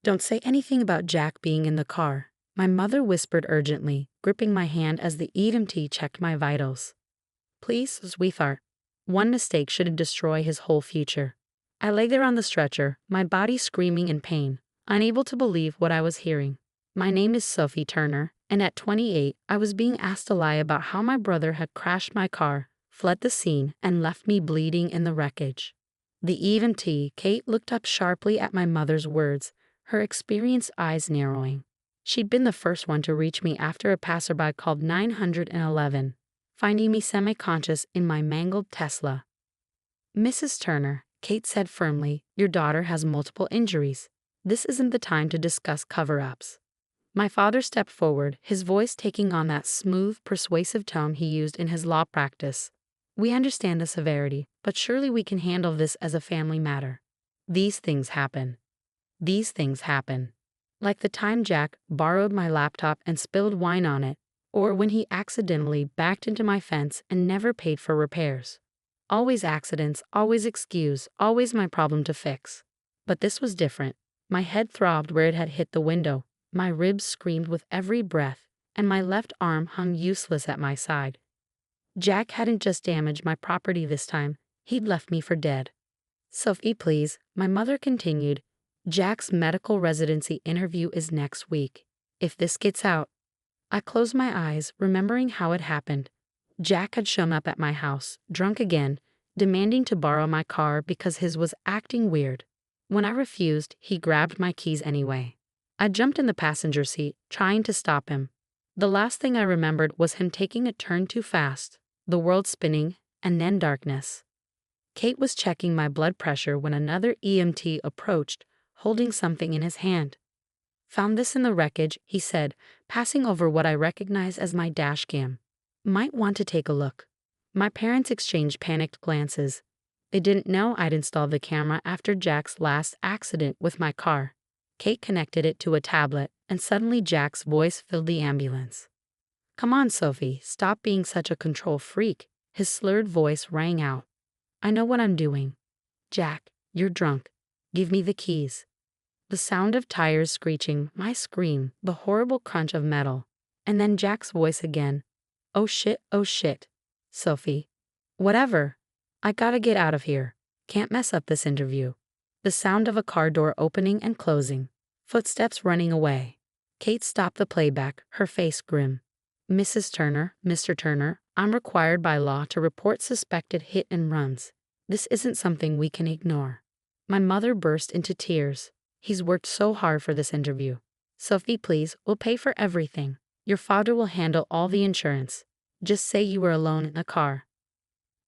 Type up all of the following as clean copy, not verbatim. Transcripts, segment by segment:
Don't say anything about Jack being in the car, my mother whispered urgently, gripping my hand as the EMT checked my vitals. Please, sweetheart. One mistake shouldn't destroy his whole future. I lay there on the stretcher, my body screaming in pain, unable to believe what I was hearing. My name is Sophie Turner, and at 28, I was being asked to lie about how my brother had crashed my car, fled the scene, and left me bleeding in the wreckage. The EMT, Kate, looked up sharply at my mother's words, her experienced eyes narrowing. She'd been the first one to reach me after a passerby called 911, finding me semi-conscious in my mangled Tesla. Mrs. Turner, Kate said firmly, your daughter has multiple injuries. This isn't the time to discuss cover-ups. My father stepped forward, his voice taking on that smooth, persuasive tone he used in his law practice. We understand the severity, but surely we can handle this as a family matter. These things happen. These things happen. Like the time Jack borrowed my laptop and spilled wine on it, or when he accidentally backed into my fence and never paid for repairs. Always accidents, always excuse, always my problem to fix. But this was different. My head throbbed where it had hit the window, my ribs screamed with every breath, and my left arm hung useless at my side. Jack hadn't just damaged my property this time, he'd left me for dead. Sophie, please, my mother continued. Jack's medical residency interview is next week. If this gets out. I closed my eyes, remembering how it happened. Jack had shown up at my house, drunk again, demanding to borrow my car because his was acting weird. When I refused, he grabbed my keys anyway. I jumped in the passenger seat, trying to stop him. The last thing I remembered was him taking a turn too fast, the world spinning, and then darkness. Kate was checking my blood pressure when another EMT approached, holding something in his hand. Found this in the wreckage, he said, passing over what I recognized as my dash cam. Might want to take a look. My parents exchanged panicked glances. They didn't know I'd installed the camera after Jack's last accident with my car. Kate connected it to a tablet, and suddenly Jack's voice filled the ambulance. Come on, Sophie, stop being such a control freak, his slurred voice rang out. I know what I'm doing. Jack, you're drunk. Give me the keys. The sound of tires screeching, my scream, the horrible crunch of metal. And then Jack's voice again. Oh shit, Sophie. Whatever. I gotta get out of here. Can't mess up this interview. The sound of a car door opening and closing. Footsteps running away. Kate stopped the playback, her face grim. Mrs. Turner, Mr. Turner, I'm required by law to report suspected hit and runs. This isn't something we can ignore. My mother burst into tears. He's worked so hard for this interview. Sophie, please, we'll pay for everything. Your father will handle all the insurance. Just say you were alone in the car.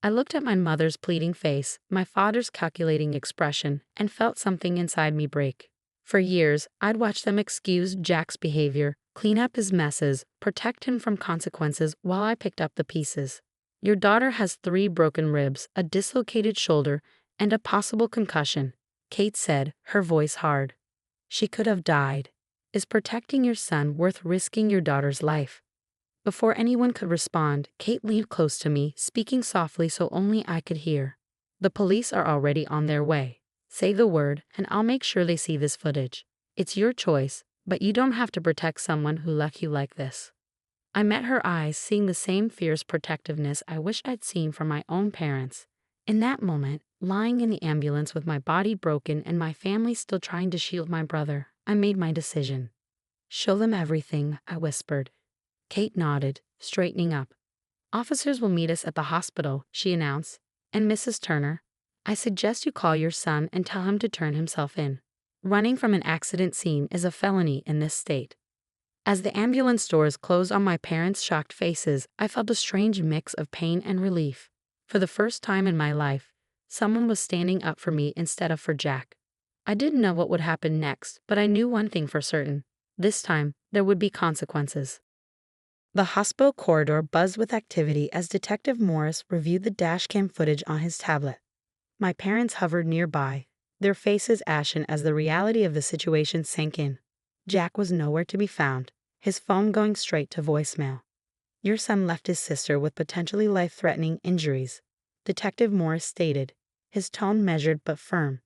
I looked at my mother's pleading face, my father's calculating expression, and felt something inside me break. For years, I'd watched them excuse Jack's behavior, clean up his messes, protect him from consequences while I picked up the pieces. Your daughter has 3 broken ribs, a dislocated shoulder, and a possible concussion, Kate said, her voice hard. She could have died. Is protecting your son worth risking your daughter's life? Before anyone could respond, Kate leaned close to me, speaking softly so only I could hear. The police are already on their way. Say the word, and I'll make sure they see this footage. It's your choice, but you don't have to protect someone who left you like this. I met her eyes, seeing the same fierce protectiveness I wish I'd seen from my own parents. In that moment, lying in the ambulance with my body broken and my family still trying to shield my brother, I made my decision. Show them everything, I whispered. Kate nodded, straightening up. Officers will meet us at the hospital, she announced. And Mrs. Turner, I suggest you call your son and tell him to turn himself in. Running from an accident scene is a felony in this state. As the ambulance doors closed on my parents' shocked faces, I felt a strange mix of pain and relief. For the first time in my life, someone was standing up for me instead of for Jack. I didn't know what would happen next, but I knew one thing for certain. This time, there would be consequences. The hospital corridor buzzed with activity as Detective Morris reviewed the dashcam footage on his tablet. My parents hovered nearby, their faces ashen as the reality of the situation sank in. Jack was nowhere to be found, his phone going straight to voicemail. Your son left his sister with potentially life-threatening injuries, Detective Morris stated, his tone measured but firm.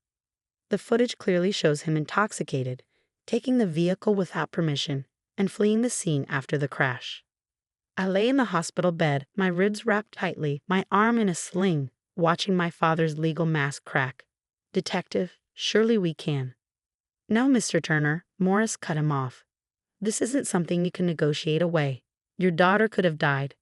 The footage clearly shows him intoxicated, taking the vehicle without permission, and fleeing the scene after the crash. I lay in the hospital bed, my ribs wrapped tightly, my arm in a sling, watching my father's legal mask crack. "Detective, surely we can." "No, Mr. Turner," Morris cut him off. "This isn't something you can negotiate away. Your daughter could have died."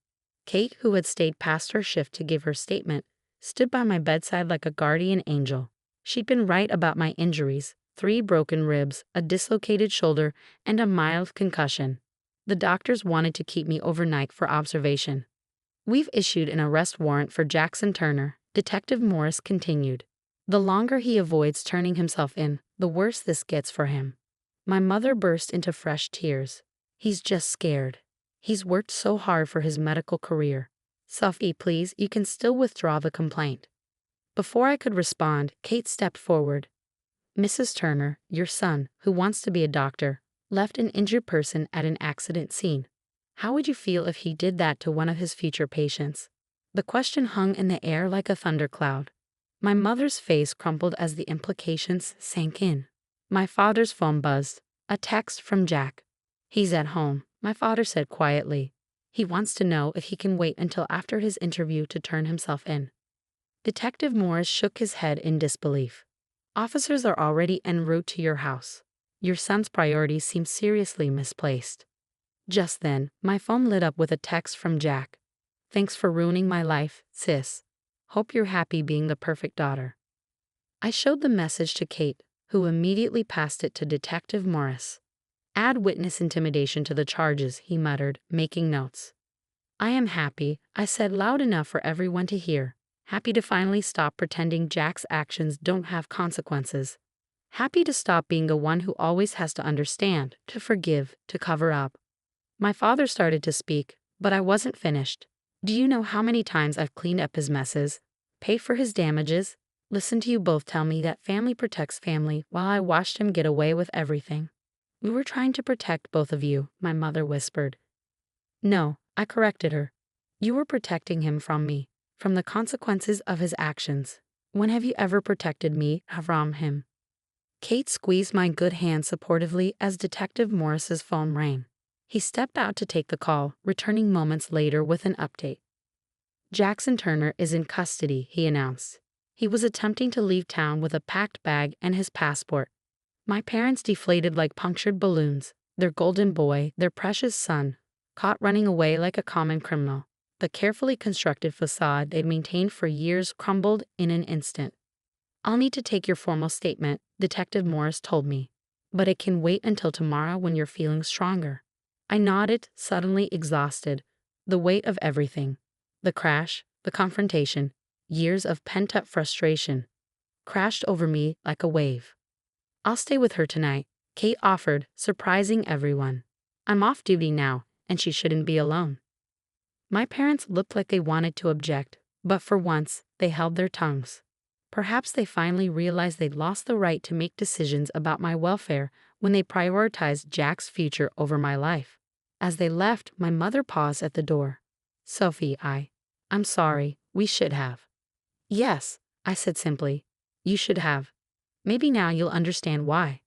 Kate, who had stayed past her shift to give her statement, stood by my bedside like a guardian angel. She'd been right about my injuries: 3 broken ribs, a dislocated shoulder, and a mild concussion. The doctors wanted to keep me overnight for observation. "We've issued an arrest warrant for Jackson Turner," Detective Morris continued. "The longer he avoids turning himself in, the worse this gets for him." My mother burst into fresh tears. "He's just scared. He's worked so hard for his medical career. Sophie, please, you can still withdraw the complaint." Before I could respond, Kate stepped forward. "Mrs. Turner, your son, who wants to be a doctor, left an injured person at an accident scene. How would you feel if he did that to one of his future patients?" The question hung in the air like a thundercloud. My mother's face crumpled as the implications sank in. My father's phone buzzed. A text from Jack. "He's at home," my father said quietly. "He wants to know if he can wait until after his interview to turn himself in." Detective Morris shook his head in disbelief. "Officers are already en route to your house. Your son's priorities seem seriously misplaced." Just then, my phone lit up with a text from Jack. "Thanks for ruining my life, sis. Hope you're happy being the perfect daughter." I showed the message to Kate, who immediately passed it to Detective Morris. "Add witness intimidation to the charges," he muttered, making notes. "I am happy," I said loud enough for everyone to hear. "Happy to finally stop pretending Jack's actions don't have consequences. Happy to stop being the one who always has to understand, to forgive, to cover up." My father started to speak, but I wasn't finished. "Do you know how many times I've cleaned up his messes, paid for his damages, listened to you both tell me that family protects family while I watched him get away with everything?" "We were trying to protect both of you," my mother whispered. "No," I corrected her. "You were protecting him from me, from the consequences of his actions. When have you ever protected me from him?" Kate squeezed my good hand supportively as Detective Morris's phone rang. He stepped out to take the call, returning moments later with an update. "Jackson Turner is in custody," he announced. "He was attempting to leave town with a packed bag and his passport." My parents deflated like punctured balloons, their golden boy, their precious son, caught running away like a common criminal. The carefully constructed facade they'd maintained for years crumbled in an instant. "I'll need to take your formal statement," Detective Morris told me, "but it can wait until tomorrow when you're feeling stronger." I nodded, suddenly exhausted. The weight of everything, the crash, the confrontation, years of pent-up frustration, crashed over me like a wave. "I'll stay with her tonight," Kate offered, surprising everyone. "I'm off duty now, and she shouldn't be alone." My parents looked like they wanted to object, but for once, they held their tongues. Perhaps they finally realized they'd lost the right to make decisions about my welfare when they prioritized Jack's future over my life. As they left, my mother paused at the door. "Sophie, I'm sorry, we should have." "Yes," I said simply. "You should have. Maybe now you'll understand why."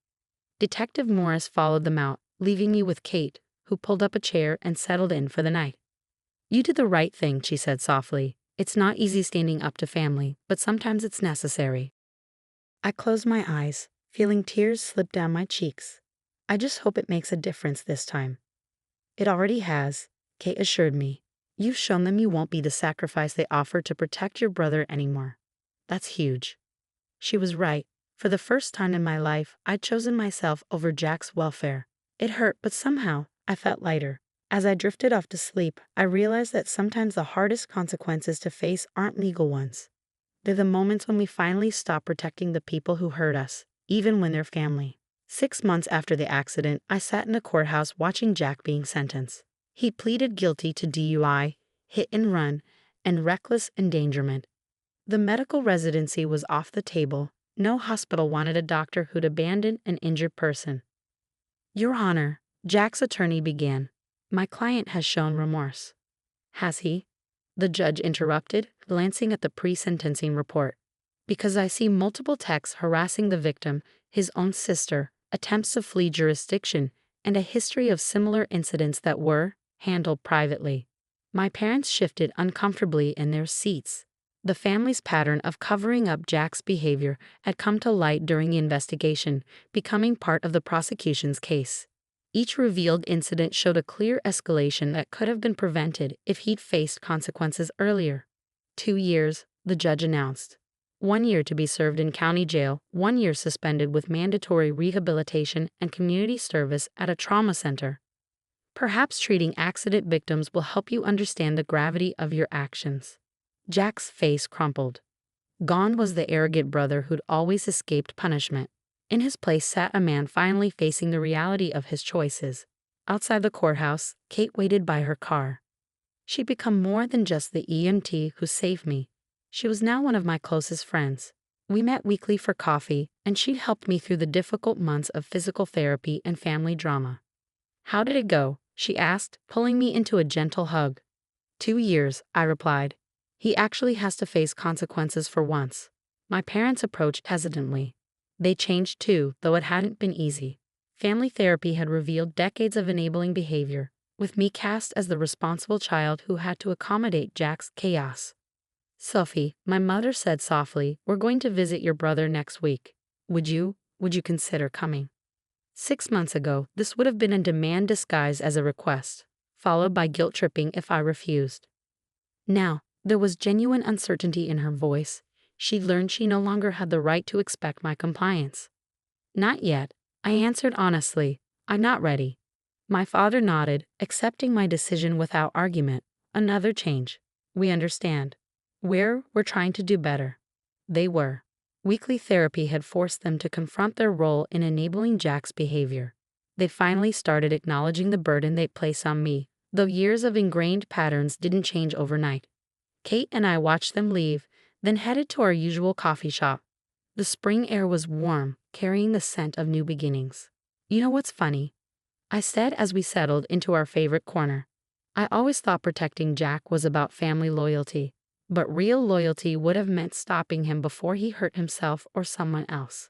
Detective Morris followed them out, leaving me with Kate, who pulled up a chair and settled in for the night. "You did the right thing," she said softly. "It's not easy standing up to family, but sometimes it's necessary." I closed my eyes, feeling tears slip down my cheeks. "I just hope it makes a difference this time." "It already has," Kate assured me. "You've shown them you won't be the sacrifice they offered to protect your brother anymore. That's huge." She was right. For the first time in my life, I'd chosen myself over Jack's welfare. It hurt, but somehow, I felt lighter. As I drifted off to sleep, I realized that sometimes the hardest consequences to face aren't legal ones. They're the moments when we finally stop protecting the people who hurt us, even when they're family. 6 months after the accident, I sat in the courthouse watching Jack being sentenced. He pleaded guilty to DUI, hit and run, and reckless endangerment. The medical residency was off the table. No hospital wanted a doctor who'd abandon an injured person. "Your Honor," Jack's attorney began, "my client has shown remorse." "Has he?" the judge interrupted, glancing at the pre-sentencing report. "Because I see multiple texts harassing the victim, his own sister, attempts to flee jurisdiction, and a history of similar incidents that were handled privately. My parents shifted uncomfortably in their seats. The family's pattern of covering up Jack's behavior had come to light during the investigation, becoming part of the prosecution's case. Each revealed incident showed a clear escalation that could have been prevented if he'd faced consequences earlier. 2 years, the judge announced. 1 year to be served in county jail, 1 year suspended with mandatory rehabilitation and community service at a trauma center. Perhaps treating accident victims will help you understand the gravity of your actions. Jack's face crumpled. Gone was the arrogant brother who'd always escaped punishment. In his place sat a man finally facing the reality of his choices. Outside the courthouse, Kate waited by her car. She'd become more than just the EMT who saved me. She was now one of my closest friends. We met weekly for coffee, and she'd helped me through the difficult months of physical therapy and family drama. "How did it go?" she asked, pulling me into a gentle hug. 2 years, I replied. "He actually has to face consequences for once." My parents approached hesitantly. They changed too, though it hadn't been easy. Family therapy had revealed decades of enabling behavior, with me cast as the responsible child who had to accommodate Jack's chaos. "Sophie," my mother said softly, "we're going to visit your brother next week. Would you consider coming?" 6 months ago, this would have been a demand disguised as a request, followed by guilt-tripping if I refused. Now, there was genuine uncertainty in her voice. She'd learned she no longer had the right to expect my compliance. "Not yet," I answered honestly. "I'm not ready." My father nodded, accepting my decision without argument. "Another change. We understand. We're trying to do better." They were. Weekly therapy had forced them to confront their role in enabling Jack's behavior. They'd finally started acknowledging the burden they placed on me, though years of ingrained patterns didn't change overnight. Kate and I watched them leave, then headed to our usual coffee shop. The spring air was warm, carrying the scent of new beginnings. "You know what's funny?" I said as we settled into our favorite corner. "I always thought protecting Jack was about family loyalty, but real loyalty would have meant stopping him before he hurt himself or someone else."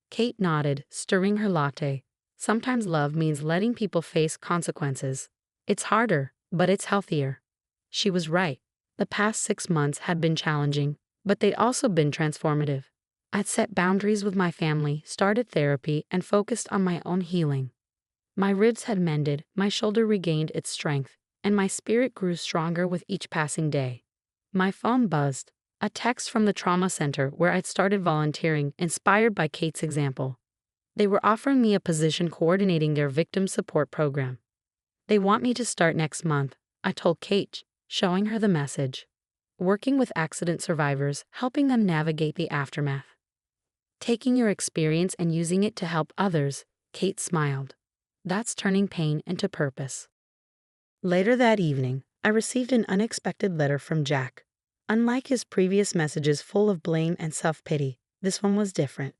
Kate nodded, stirring her latte. "Sometimes love means letting people face consequences. It's harder, but it's healthier." She was right. The past 6 months had been challenging, but they'd also been transformative. I'd set boundaries with my family, started therapy, and focused on my own healing. My ribs had mended, my shoulder regained its strength, and my spirit grew stronger with each passing day. My phone buzzed, a text from the trauma center where I'd started volunteering, inspired by Kate's example. They were offering me a position coordinating their victim support program. "They want me to start next month," I told Kate, showing her the message. "Working with accident survivors, helping them navigate the aftermath." "Taking your experience and using it to help others," Kate smiled. "That's turning pain into purpose." Later that evening, I received an unexpected letter from Jack. Unlike his previous messages full of blame and self-pity, this one was different.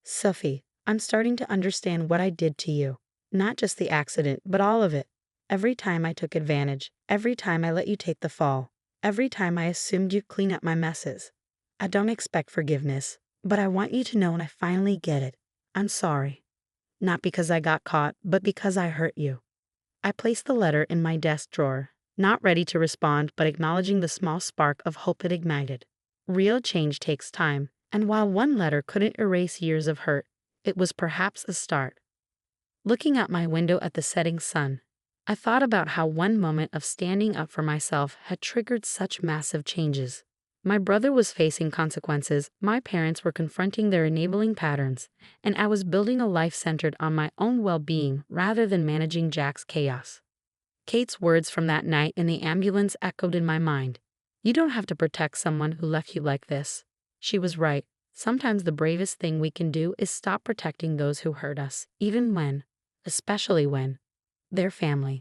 "Sophie, I'm starting to understand what I did to you. Not just the accident, but all of it. Every time I took advantage, every time I let you take the fall, every time I assumed you'd clean up my messes. I don't expect forgiveness, but I want you to know when I finally get it. I'm sorry. Not because I got caught, but because I hurt you." I placed the letter in my desk drawer, not ready to respond, but acknowledging the small spark of hope it ignited. Real change takes time, and while one letter couldn't erase years of hurt, it was perhaps a start. Looking out my window at the setting sun, I thought about how one moment of standing up for myself had triggered such massive changes. My brother was facing consequences, my parents were confronting their enabling patterns, and I was building a life centered on my own well-being rather than managing Jack's chaos. Kate's words from that night in the ambulance echoed in my mind. "You don't have to protect someone who left you like this." She was right. Sometimes the bravest thing we can do is stop protecting those who hurt us, especially when they're family.